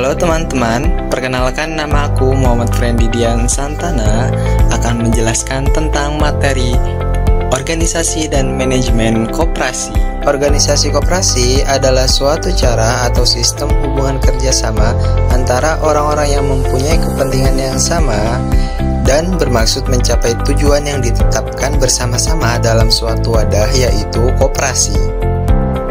Halo teman-teman, perkenalkan nama aku Muhammad Frendidian Santana akan menjelaskan tentang materi organisasi dan manajemen koperasi. Organisasi koperasi adalah suatu cara atau sistem hubungan kerjasama antara orang-orang yang mempunyai kepentingan yang sama dan bermaksud mencapai tujuan yang ditetapkan bersama-sama dalam suatu wadah, yaitu koperasi.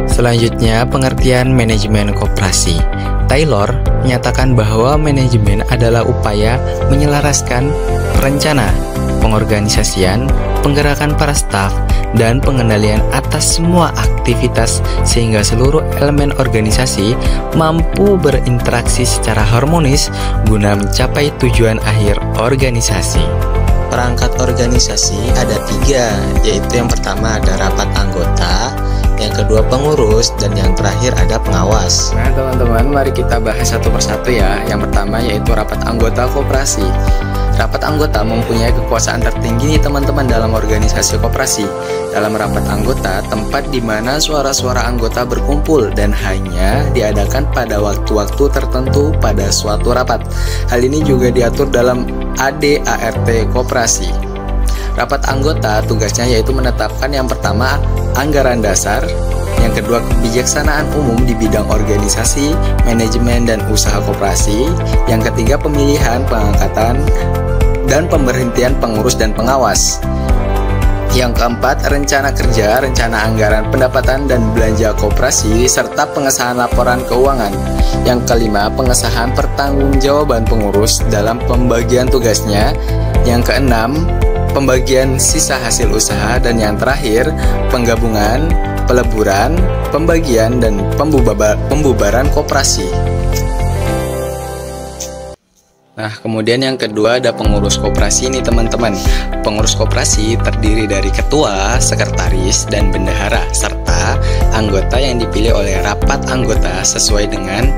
Selanjutnya, pengertian manajemen koperasi. Taylor menyatakan bahwa manajemen adalah upaya menyelaraskan perencana, pengorganisasian, penggerakan para staf, dan pengendalian atas semua aktivitas sehingga seluruh elemen organisasi mampu berinteraksi secara harmonis guna mencapai tujuan akhir organisasi. Perangkat organisasi ada 3, yaitu yang pertama ada rapat anggota, yang kedua pengurus, dan yang terakhir ada pengawas. Nah teman-teman, mari kita bahas satu persatu ya. Yang pertama yaitu rapat anggota koperasi. Rapat anggota mempunyai kekuasaan tertinggi nih teman-teman dalam organisasi koperasi. Dalam rapat anggota, tempat di mana suara-suara anggota berkumpul dan hanya diadakan pada waktu-waktu tertentu pada suatu rapat. Hal ini juga diatur dalam ADART koperasi. Rapat anggota tugasnya yaitu menetapkan yang pertama anggaran dasar, yang kedua kebijaksanaan umum di bidang organisasi, manajemen, dan usaha koperasi, yang ketiga pemilihan, pengangkatan, dan pemberhentian pengurus dan pengawas, yang keempat rencana kerja, rencana anggaran pendapatan dan belanja koperasi, serta pengesahan laporan keuangan, yang kelima pengesahan pertanggungjawaban pengurus dalam pembagian tugasnya, yang keenam pembagian sisa hasil usaha, dan yang terakhir penggabungan, peleburan, pembagian, dan pembubaran koperasi. Nah, kemudian yang kedua ada pengurus koperasi nih teman-teman. Pengurus koperasi terdiri dari ketua, sekretaris, dan bendahara, serta anggota yang dipilih oleh rapat anggota sesuai dengan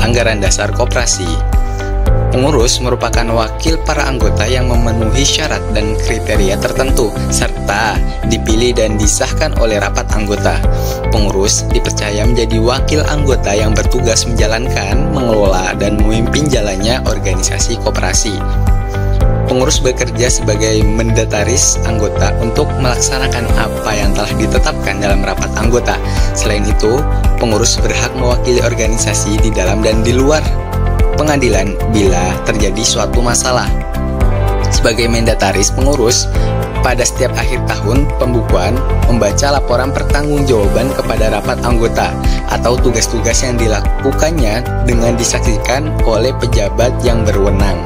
anggaran dasar koperasi. Pengurus merupakan wakil para anggota yang memenuhi syarat dan kriteria tertentu, serta dipilih dan disahkan oleh rapat anggota. Pengurus dipercaya menjadi wakil anggota yang bertugas menjalankan, mengelola, dan memimpin jalannya organisasi koperasi. Pengurus bekerja sebagai mendataris anggota untuk melaksanakan apa yang telah ditetapkan dalam rapat anggota. Selain itu, pengurus berhak mewakili organisasi di dalam dan di luar pengadilan bila terjadi suatu masalah. Sebagai mendataris pengurus, pada setiap akhir tahun pembukuan membaca laporan pertanggungjawaban kepada rapat anggota atau tugas-tugas yang dilakukannya dengan disaksikan oleh pejabat yang berwenang.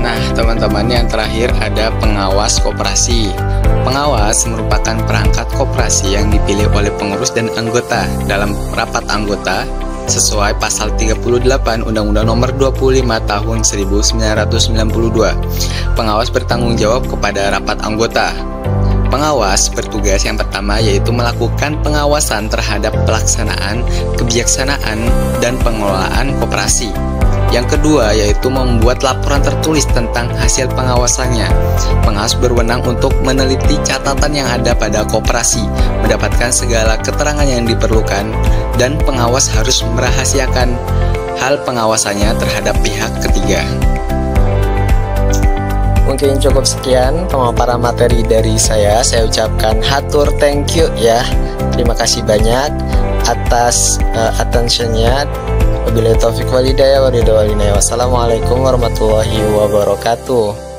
Nah teman-teman, yang terakhir ada pengawas koperasi. Pengawas merupakan perangkat koperasi yang dipilih oleh pengurus dan anggota dalam rapat anggota sesuai pasal 38 Undang-Undang Nomor 25 Tahun 1992. Pengawas bertanggung jawab kepada rapat anggota. Pengawas bertugas yang pertama yaitu melakukan pengawasan terhadap pelaksanaan, kebijaksanaan, dan pengelolaan koperasi. Yang kedua yaitu membuat laporan tertulis tentang hasil pengawasannya. Pengawas berwenang untuk meneliti catatan yang ada pada koperasi, mendapatkan segala keterangan yang diperlukan, dan pengawas harus merahasiakan hal pengawasannya terhadap pihak ketiga. Mungkin cukup sekian pemaparan materi dari saya. Saya ucapkan hatur thank you ya. Terima kasih banyak atas attentionnya. Wabillahi taufiq walhidayah. Wassalamualaikum warahmatullahi wabarakatuh.